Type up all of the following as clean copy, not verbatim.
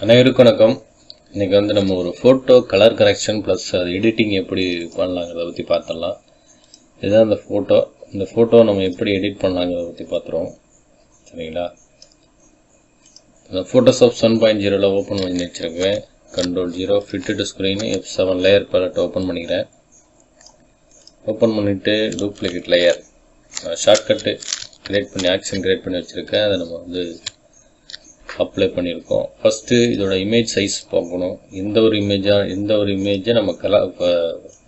அனைவருக்கும் வணக்கம். இன்னைக்கு வந்து நம்ம ஒரு ஃபோட்டோ கலர் கரெக்ஷன் ப்ளஸ் அது எடிட்டிங் எப்படி பண்ணலாங்கிறத பற்றி பார்த்துடலாம். இதுதான் அந்த ஃபோட்டோ. இந்த ஃபோட்டோ நம்ம எப்படி எடிட் பண்ணலாங்கிறத பற்றி பார்த்துருவோம். சரிங்களா? இந்த ஃபோட்டோஷாப் 7.0 ஓப்பன் பண்ணி வச்சுருக்கேன். Ctrl+0 fit to screen F7 layer palette open பண்ணிக்கிறேன். ஓப்பன் பண்ணிவிட்டு டூப்ளிகேட் லேயர் ஷார்ட்கட்டு கிரியேட் பண்ணி ஆக்ஷன் கிரியேட் பண்ணி வச்சுருக்கேன். அதை நம்ம வந்து அப்ளை பண்ணியிருக்கோம். ஃபஸ்ட்டு இதோட இமேஜ் சைஸ் பார்க்கணும். எந்த ஒரு இமேஜை நம்ம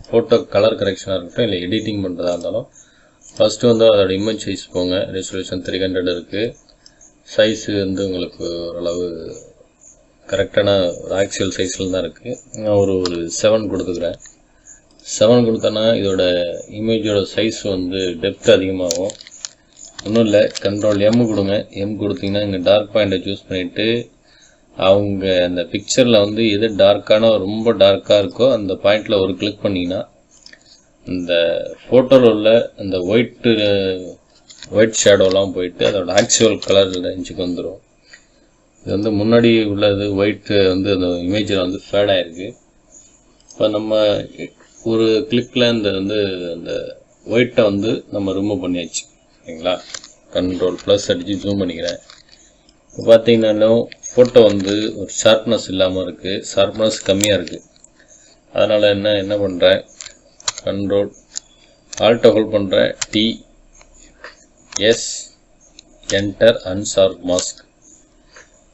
ஃபோட்டோ கலர் கரெக்ஷனாக இருக்கட்டும் இல்லை எடிட்டிங் பண்ணுறதா இருந்தாலும் ஃபஸ்ட்டு வந்து அதோட இமேஜ் சைஸ் போங்க. ரெசல்யூஷன் 300 இருக்குது. சைஸு வந்து உங்களுக்கு ஓரளவு கரெக்டான ஒரு ஆக்சுவல் சைஸில் தான் இருக்குது. நான் ஒரு 7 கொடுத்துக்கிறேன். 7 கொடுத்தோன்னா இதோட இமேஜோட சைஸ் வந்து டெப்த் அதிகமாகும். ஒன்றும் இல்லை, Ctrl+M கொடுங்க. M கொடுத்தீங்கன்னா இங்கே டார்க் பாயிண்ட்டை சூஸ் பண்ணிவிட்டு அவங்க அந்த பிக்சரில் வந்து எது டார்க்கான ரொம்ப டார்க்காக இருக்கோ அந்த பாயிண்டில் ஒரு கிளிக் பண்ணிங்கன்னா இந்த ஃபோட்டோவில் உள்ள அந்த ஒயிட் ஷேடோலாம் போயிட்டு அதோட ஆக்சுவல் கலர் ரேஞ்சுக்கு வந்துடும். இது வந்து முன்னாடி உள்ளது ஒயிட்டு வந்து அந்த இமேஜில் வந்து ஃபேட் ஆகிருக்கு. இப்போ நம்ம ஒரு கிளிக்கில் அந்த ஒயிட்டை வந்து நம்ம ரிமூவ் பண்ணியாச்சு. சரிங்களா? Ctrl+ அடித்து ஜூம் பண்ணிக்கிறேன். இப்போ பார்த்தீங்கன்னாலும் ஃபோட்டோ வந்து ஒரு ஷார்ப்னஸ் இல்லாமல் இருக்குது, ஷார்ப்னஸ் கம்மியாக இருக்குது. அதனால் என்ன பண்ணுறேன், Alt ஹோல்ட் பண்ணுறேன், T S enter unsharp mask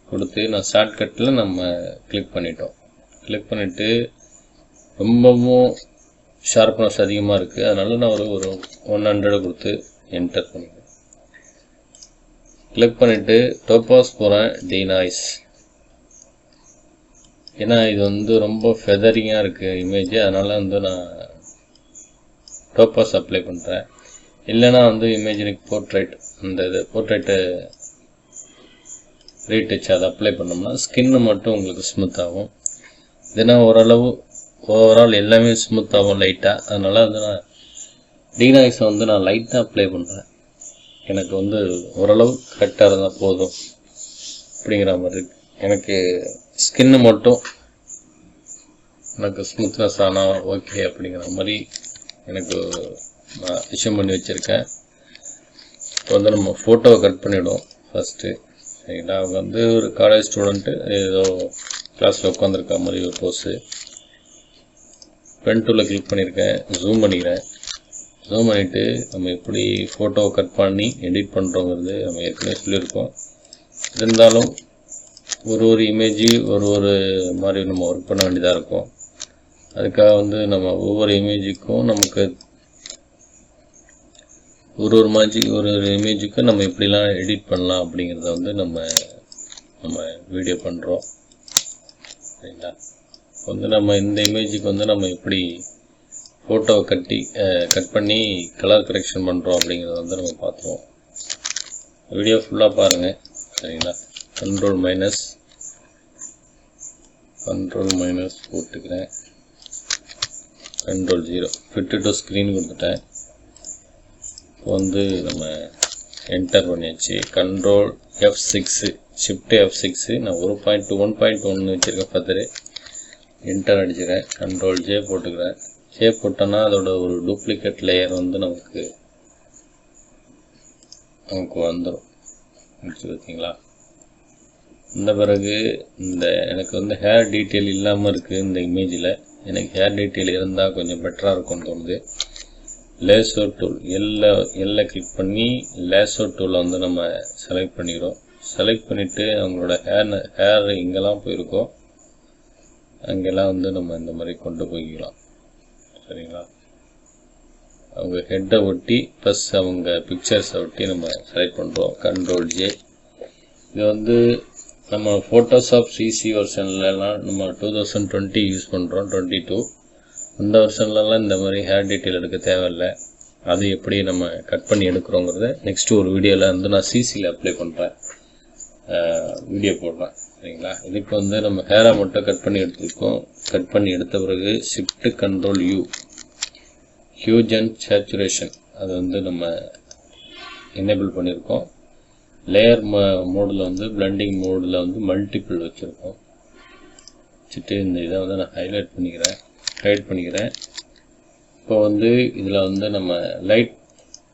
கொடுத்து நான் ஷார்ட்கட்டில் நம்ம கிளிக் பண்ணிட்டோம். கிளிக் பண்ணிவிட்டு ரொம்பவும் ஷார்ப்னஸ் அதிகமாக இருக்குது. அதனால நான் ஒரு 100 கொடுத்து என்டர் பண்ணிக்கிறேன். கிளிக் பண்ணிவிட்டு டோபாஸ் போகிறேன், டீநாய்ஸ். ஏன்னா இது வந்து ரொம்ப ஃபெதரிங்காக இருக்குது இமேஜ். அதனால் வந்து நான் டோபாஸ் அப்ளை பண்ணுறேன். இல்லைனா வந்து இமேஜினிக் போர்ட்ரேட் போர்ட்ரேட்டு ரீடச் அதை அப்ளை பண்ணோம்னா ஸ்கின்னு மட்டும் உங்களுக்கு ஸ்மூத் ஆகும். இதுனா ஓரளவு ஓவரால் எல்லாமே ஸ்மூத் ஆகும் லைட்டாக. அதனால் வந்து நான் டீநாய்ஸை வந்து நான் லைட்டாக அப்ளை பண்ணுறேன். எனக்கு வந்து ஓரளவு கரெக்டாக இருந்தால் போதும் அப்படிங்கிற மாதிரி இருக்கு. எனக்கு ஸ்கின்னு மட்டும் எனக்கு ஸ்மூத்னஸ் ஆனால் ஓகே அப்படிங்கிற மாதிரி எனக்கு நான் விஷயம் பண்ணி வச்சுருக்கேன். இப்போ வந்து நம்ம ஃபோட்டோவை கட் பண்ணிவிடுவோம் ஃபஸ்ட்டு. சரிங்களா? அவங்க வந்து ஒரு காலேஜ் ஸ்டூடெண்ட்டு ஏதோ கிளாஸில் உட்காந்துருக்க மாதிரி ஒரு போஸு. பென் டூலில் கிளிக் பண்ணியிருக்கேன், ஜூம் பண்ணிக்கிறேன். ஜூம் பண்ணிவிட்டு நம்ம எப்படி ஃபோட்டோவை கட் பண்ணி எடிட் பண்ணுறோங்கிறது நம்ம ஏற்கனவே சொல்லியிருக்கோம். இருந்தாலும் ஒரு இமேஜு ஒரு மாதிரி நம்ம ஒர்க் பண்ண வேண்டியதாக இருக்கும். அதுக்காக வந்து நம்ம ஒவ்வொரு இமேஜுக்கும் நமக்கு ஒரு இமேஜுக்கும் நம்ம எப்படிலாம் எடிட் பண்ணலாம் அப்படிங்கிறத வந்து நம்ம வீடியோ பண்ணுறோம். சரிங்களா? வந்து நம்ம இந்த இமேஜுக்கு வந்து நம்ம எப்படி ஃபோட்டோவை கட் பண்ணி கலர் கரெக்ஷன் பண்ணுறோம் அப்படிங்கிறத வந்து நம்ம பார்த்துருவோம். வீடியோ ஃபுல்லாக பாருங்கள். சரிங்களா? Ctrl- போட்டுக்கிறேன். Ctrl+0 ஃபிட் டு ஸ்க்ரீன் கொடுத்துட்டேன். இப்போ வந்து நம்ம என்டர் பண்ணியாச்சு. Ctrl+F6 ஷிஃப்ட் F6 நான் 1.1 வச்சுருக்கேன். Further enter அடிச்சுக்கிறேன். Ctrl+J போட்டுக்கிறேன். ஷேப் போட்டோன்னா அதோட ஒரு டூப்ளிகேட் லேயர் வந்து நமக்கு வந்துடும். பார்த்தீங்களா? இந்த பிறகு எனக்கு வந்து ஹேர் டீட்டெயில் இல்லாமல் இருக்குது இந்த இமேஜில். எனக்கு ஹேர் டீட்டெயில் இருந்தால் கொஞ்சம் பெட்டராக இருக்கும்னு தோணுது. லேசோ டூல் எல்லை கிளிக் பண்ணி லேசோ டூலை வந்து நம்ம செலக்ட் பண்ணிக்கிறோம். செலக்ட் பண்ணிவிட்டு அவங்களோட ஹேர் எங்கெல்லாம் போயிருக்கோ அங்கெல்லாம் வந்து நம்ம இந்த மாதிரி கொண்டு போய்க்கலாம். சரிங்களா? அவங்க ஹெட்டை ஒட்டி ப்ளஸ் அவங்க பிக்சர்ஸை ஒட்டி நம்ம செலக்ட் பண்ணுறோம். Ctrl+J. இது வந்து நம்ம ஃபோட்டோஷாப் CC வெர்ஷன்லலாம் நம்ம 2020 யூஸ் பண்ணுறோம், 22. அந்த வெர்ஷன்லலாம் இந்த மாதிரி ஹேர் டீட்டெயில் எடுக்க தேவையில்லை. அது எப்படி நம்ம கட் பண்ணி எடுக்கிறோங்கிறத நெக்ஸ்ட்டு ஒரு வீடியோவில் வந்து நான் CCயில் அப்ளை பண்ணுறேன், வீடியோ போடுறேன். சரிங்களா? இதுக்கு வந்து நம்ம ஹேரை மட்டும் கட் பண்ணி எடுத்துருக்கோம். கட் பண்ணி எடுத்த பிறகு shift Ctrl+U huge and saturation அது வந்து நம்ம எனேபிள் பண்ணியிருக்கோம். லேயர் மோடில் வந்து பிளெண்டிங் மோடில் வந்து மல்டிபிள் வச்சுருக்கோம். வச்சுட்டு இந்த இதை வந்து நான் ஹைட் பண்ணிக்கிறேன். இப்போ வந்து இதில் வந்து நம்ம லைட்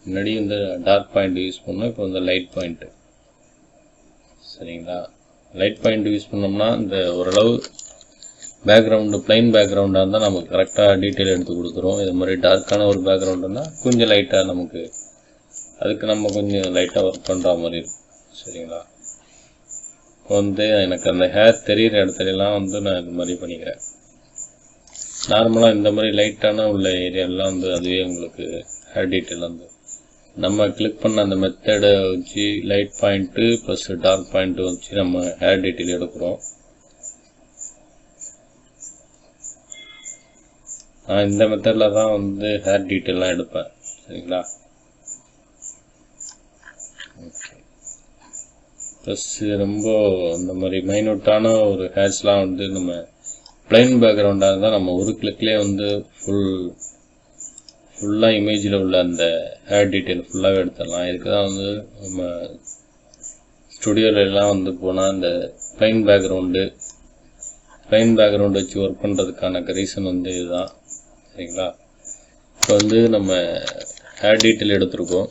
முன்னாடி வந்து டார்க் பாயிண்ட் யூஸ் பண்ணோம், இப்போ வந்து லைட் பாயிண்ட்டு. சரிங்களா? லைட் பாயிண்ட் யூஸ் பண்ணோம்னா இந்த ஓரளவு பேக்ரவுண்டு பிளைன் பேக்ரவுண்டாக இருந்தால் நமக்கு கரெக்டாக டீட்டெயில் எடுத்து கொடுத்துரும். இது மாதிரி டார்க்கான ஒரு பேக்ரவுண்டுன்னா கொஞ்சம் லைட்டாக நமக்கு அதுக்கு நம்ம கொஞ்சம் லைட்டாக ஒர்க் பண்ணுற மாதிரி இருக்கும். சரிங்களா? இப்போ வந்து எனக்கு அந்த ஹேர் தெரிகிற இடத்துலலாம் வந்து நான் இது மாதிரி பண்ணிக்கிறேன். நார்மலாக இந்த மாதிரி லைட்டான உள்ள ஏரியாலாம் வந்து அதுவே உங்களுக்கு ஹேர் டீட்டெயில் வந்து நம்ம கிளிக் பண்ண அந்த மெத்தடை வச்சு light point plus dark point வச்சு நம்ம ஹேர் டீட்டெயில் எடுக்கிறோம். நான் இந்த மெத்தடில் தான் வந்து ஹேர் டீட்டெயிலாம் எடுப்பேன். சரிங்களா? ப்ளஸ் ரொம்ப இந்த மாதிரி மைனூட்டான ஒரு ஹேர்ஸ்லாம் வந்து நம்ம பிளைன் பேக்ரவுண்டாக இருந்தால் நம்ம ஒரு கிளிக்லேயே வந்து ஃபுல்லாக இமேஜில் உள்ள அந்த ஹேர் டீட்டெயில் ஃபுல்லாகவே எடுத்துடலாம். இதுக்கு தான் வந்து நம்ம ஸ்டுடியோலலாம் வந்து போனால் இந்த பிளைன் பேக்ரவுண்டு வச்சு ஒர்க் பண்ணுறதுக்கான ரீசன் வந்து இதுதான். சரிங்களா? இப்போ வந்து நம்ம ஹேர் டீட்டெயில் எடுத்திருக்கோம்.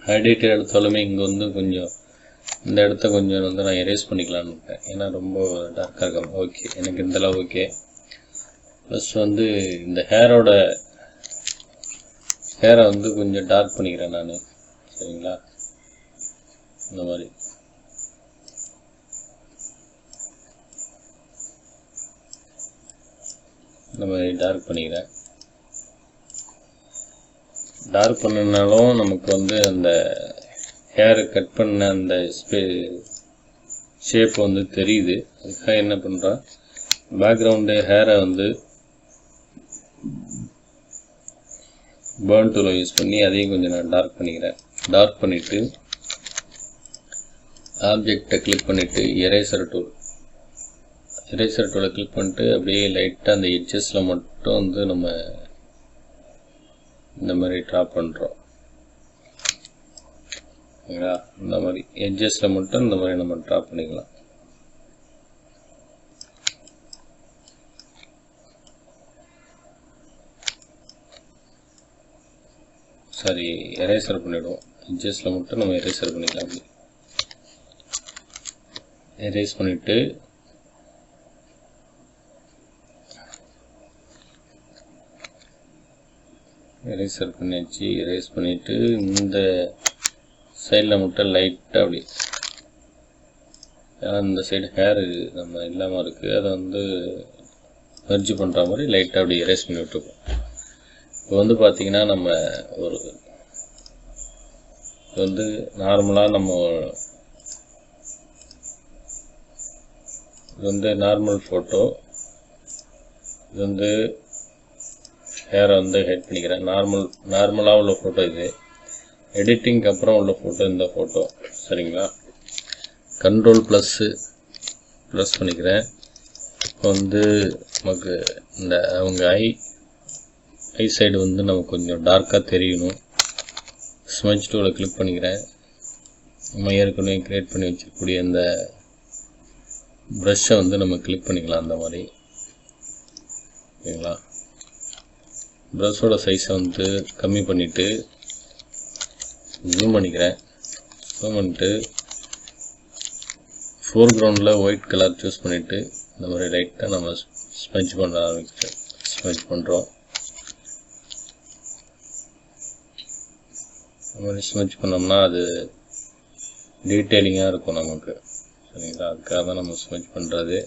ஹேர் டீட்டெயில் எடுத்தாலுமே இங்கே வந்து கொஞ்சம் இந்த இடத்த கொஞ்சம் வந்து நான் எரேஸ் பண்ணிக்கலான்னு இருக்கேன். ஏன்னா ரொம்ப டார்க்காக இருக்கும். ஓகே, எனக்கு இந்தளவு ஓகே. ப்ளஸ் வந்து இந்த ஹேரை வந்து கொஞ்சம் டார்க் பண்ணிக்கிறேன் நான். சரிங்களா? இந்த மாதிரி டார்க் பண்ணிக்கிறேன். டார்க் பண்ணனாலும் நமக்கு வந்து அந்த ஹேரை கட் பண்ண அந்த ஷேப் வந்து தெரியுது. அதுக்காக என்ன பண்ணுறேன், பேக்ரவுண்டு ஹேரை வந்து பேர்ன் டூலை யூஸ் பண்ணி அதையும் கொஞ்சம் நான் டார்க் பண்ணிக்கிறேன். டார்க் பண்ணிவிட்டு ஆப்ஜெக்டை கிளிக் பண்ணிவிட்டு எரேசர் டூலை கிளிக் பண்ணிட்டு அப்படியே லைட்டாக அந்த எட்ஜஸில் மட்டும் வந்து நம்ம இந்த மாதிரி ட்ராப் பண்ணுறோம். ஓகேங்களா? இந்த மாதிரி எட்ஜஸில் மட்டும் இந்த மாதிரி நம்ம ட்ராப் பண்ணிக்கலாம். சாரி, எரேசர் பண்ணிவிடுவோம். எட்ஜஸில் மட்டும் நம்ம எரேசர் பண்ணிக்கலாம். அப்படி எரேஸ் பண்ணிவிட்டு எரேசர் பண்ணியாச்சு. எரேஸ் பண்ணிவிட்டு இந்த சைடில் மட்டும் லைட்டாக அப்படி, இந்த சைடு ஹேர் நம்ம இல்லாமல் இருக்குது, அதை வந்து மெர்ஜ் பண்ணுற மாதிரி லைட்டாக அப்படி எரேஸ் பண்ணி விட்டுருக்கோம். இப்போ வந்து பார்த்திங்கன்னா நம்ம ஒரு இது வந்து நார்மலாக இது வந்து நார்மல் ஃபோட்டோ. இது வந்து ஹேரை வந்து ஹைட் பண்ணிக்கிறேன். நார்மலாக உள்ள ஃபோட்டோ இது. எடிட்டிங்க்கு அப்புறம் உள்ள ஃபோட்டோ இந்த ஃபோட்டோ. சரிங்களா? கண்ட்ரோல் ப்ளஸ் பண்ணிக்கிறேன். இப்போ வந்து நமக்கு இந்த அவங்க ஐ சைடு வந்து நமக்கு கொஞ்சம் டார்க்காக தெரியணும். ஸ்மட்ச் டூலை கிளிக் பண்ணிக்கிறேன். நம்ம ஏற்கனவே க்ரியேட் பண்ணி வச்சுக்கூடிய இந்த ப்ரஷ்ஷை வந்து நம்ம கிளிக் பண்ணிக்கலாம். அந்த மாதிரி ஓகேங்களா? ப்ரஷோட சைஸை வந்து கம்மி பண்ணிவிட்டு ஜூம் பண்ணிக்கிறேன். ஜூம் பண்ணிட்டு ஃபோர்க்ரவுண்டில் ஒயிட் கலர் சூஸ் பண்ணிவிட்டு இந்த மாதிரி லைட்டாக நம்ம ஸ்மெட்ச் பண்ணுறோம். இந்த மாதிரி ஸ்மெட்ச் பண்ணோம்னா அது டீட்டெயிலிங்காக இருக்கும் நமக்கு. சரிங்களா? அதுக்காக தான் நம்ம ஸ்மெட்ச் பண்ணுறது.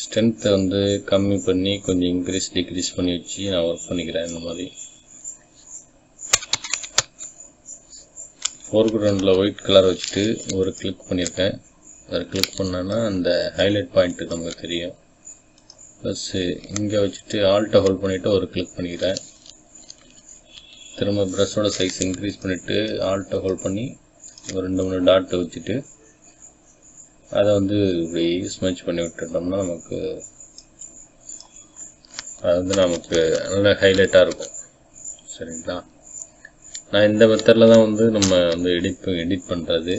ஸ்ட்ரென்த்தை வந்து கம்மி பண்ணி கொஞ்சம் டிக்ரீஸ் பண்ணி வச்சு நான் ஒர்க் பண்ணிக்கிறேன். இந்த மாதிரி ஃபோர்க்ரவுண்டில் ஒயிட் கலர் வச்சுட்டு ஒரு கிளிக் பண்ணியிருக்கேன். அதை கிளிக் பண்ணோன்னா அந்த ஹைலைட் பாயிண்ட்டு நமக்கு தெரியும். ப்ளஸ் இங்கே வச்சுட்டு ஆல்ட்டை ஹோல்ட் பண்ணிவிட்டு ஒரு கிளிக் பண்ணிக்கிறேன். திரும்ப ப்ரஷோட சைஸ் இன்க்ரீஸ் பண்ணிவிட்டு ஆல்ட்டை ஹோல்ட் பண்ணி ஒரு 2-3 டாட்டை வச்சுட்டு அதை வந்து இப்படி ஸ்மெட்ச் பண்ணி விட்டுட்டோம்னா நமக்கு அது வந்து நமக்கு நல்ல ஹைலைட்டாக இருக்கும். சரிங்களா? நான் இந்த மெத்தடில் தான் வந்து நம்ம வந்து எடிட் பண்ணுறது.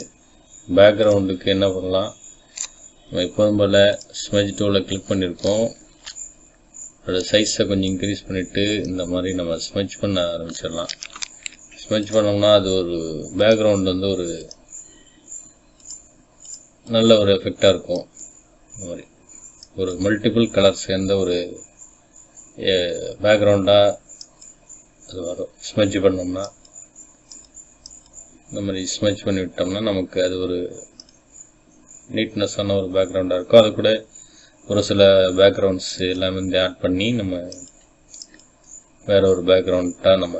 பேக்ரவுண்டுக்கு என்ன பண்ணலாம், நம்ம எப்போதும் போல் ஸ்மெஜ் டூவில் கிளிக் பண்ணியிருக்கோம். அதோட சைஸை கொஞ்சம் இன்க்ரீஸ் பண்ணிவிட்டு இந்த மாதிரி நம்ம ஸ்மெஜ் பண்ண ஆரம்பிச்சிடலாம். ஸ்மெஜ் பண்ணோம்னா அது ஒரு பேக்ரவுண்ட் வந்து ஒரு நல்ல ஒரு எஃபெக்டாக இருக்கும். இந்த மாதிரி ஒரு மல்டிபிள் கலர்ஸ் சேர்ந்த ஒரு பேக்ரவுண்டாக அது வரும். ஸ்மெஜ் பண்ணோம்னா இந்த மாதிரி ஸ்மெஜ் பண்ணி விட்டோம்னா நமக்கு அது ஒரு நீட்னஸான ஒரு பேக்ரவுண்டாக இருக்கும். அது கூட ஒரு சில பேக்ரவுண்ட்ஸ் எல்லாமே வந்து ஆட் பண்ணி நம்ம வேற ஒரு பேக்ரவுண்டாக நம்ம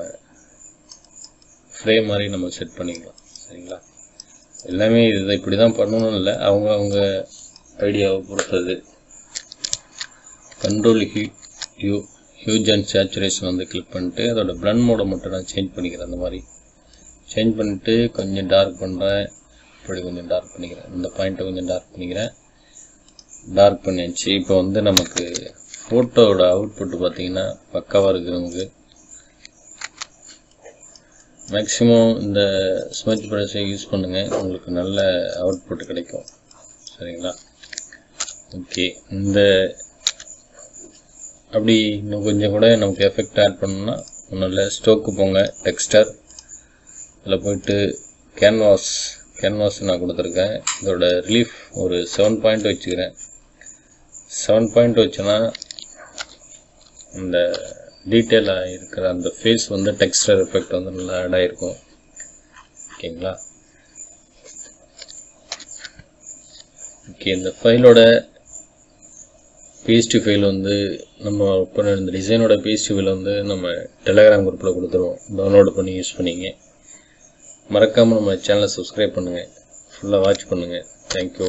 ஃப்ரேம் மாதிரி நம்ம செட் பண்ணிக்கலாம். சரிங்களா? எல்லாமே இது இப்படி தான் பண்ணணும் இல்லை, அவங்க ஐடியாவை பொறுத்தது. கண்ட்ரோல் ஹியூஜ் அண்ட் சேச்சுரேஷன் வந்து கிளிக் பண்ணிட்டு அதோட பிளண்ட் மோடை மட்டும் நான் சேஞ்ச் பண்ணிக்கிறேன். அந்த மாதிரி சேஞ்ச் பண்ணிவிட்டு கொஞ்சம் டார்க் பண்ணுறேன். இப்படி கொஞ்சம் டார்க் பண்ணிக்கிறேன். இந்த பாயிண்ட்டை கொஞ்சம் டார்க் பண்ணிக்கிறேன். டார்க் பண்ணியாச்சு. இப்போ வந்து நமக்கு ஃபோட்டோவோட அவுட்புட்டு பார்த்திங்கன்னா பக்காவாக இருக்குது. நமக்கு மேக்ஸிமம் இந்த ஸ்மெஜ் ப்ரஷை யூஸ் பண்ணுங்கள், உங்களுக்கு நல்ல அவுட்புட் கிடைக்கும். சரிங்களா? ஓகே, இந்த அப்படி இன்னும் கொஞ்சம் கூட நமக்கு எஃபெக்ட் ஆட் பண்ணணும்னா ஒன்றும் இல்லை, ஸ்டோக்கு போங்க, டெக்ஸ்டர், அதில் போயிட்டு கேன்வாஸ் நான் கொடுத்துருக்கேன். இதோட ரிலீஃப் ஒரு 7 பாயிண்ட் வச்சுக்கிறேன். 7 பாயிண்ட் வச்சோன்னா அந்த டீட்டெயிலாக இருக்கிற அந்த ஃபேஸ் வந்து டெக்ஸ்டர் எஃபெக்ட் வந்து நல்லா ஆட் ஆகிருக்கும். ஓகேங்களா? ஓகே, இந்த ஃபைலோட PST ஃபைல் வந்து நம்ம பண்ண இந்த டிசைனோட PST ஃபைல் வந்து நம்ம டெலகிராம் குரூப்பில் கொடுத்துருவோம். டவுன்லோடு பண்ணி யூஸ் பண்ணிங்க. மறக்காமல் நம்ம சேனலை சப்ஸ்கிரைப் பண்ணுங்கள், ஃபுல்லாக வாட்ச் பண்ணுங்கள். தேங்க்யூ.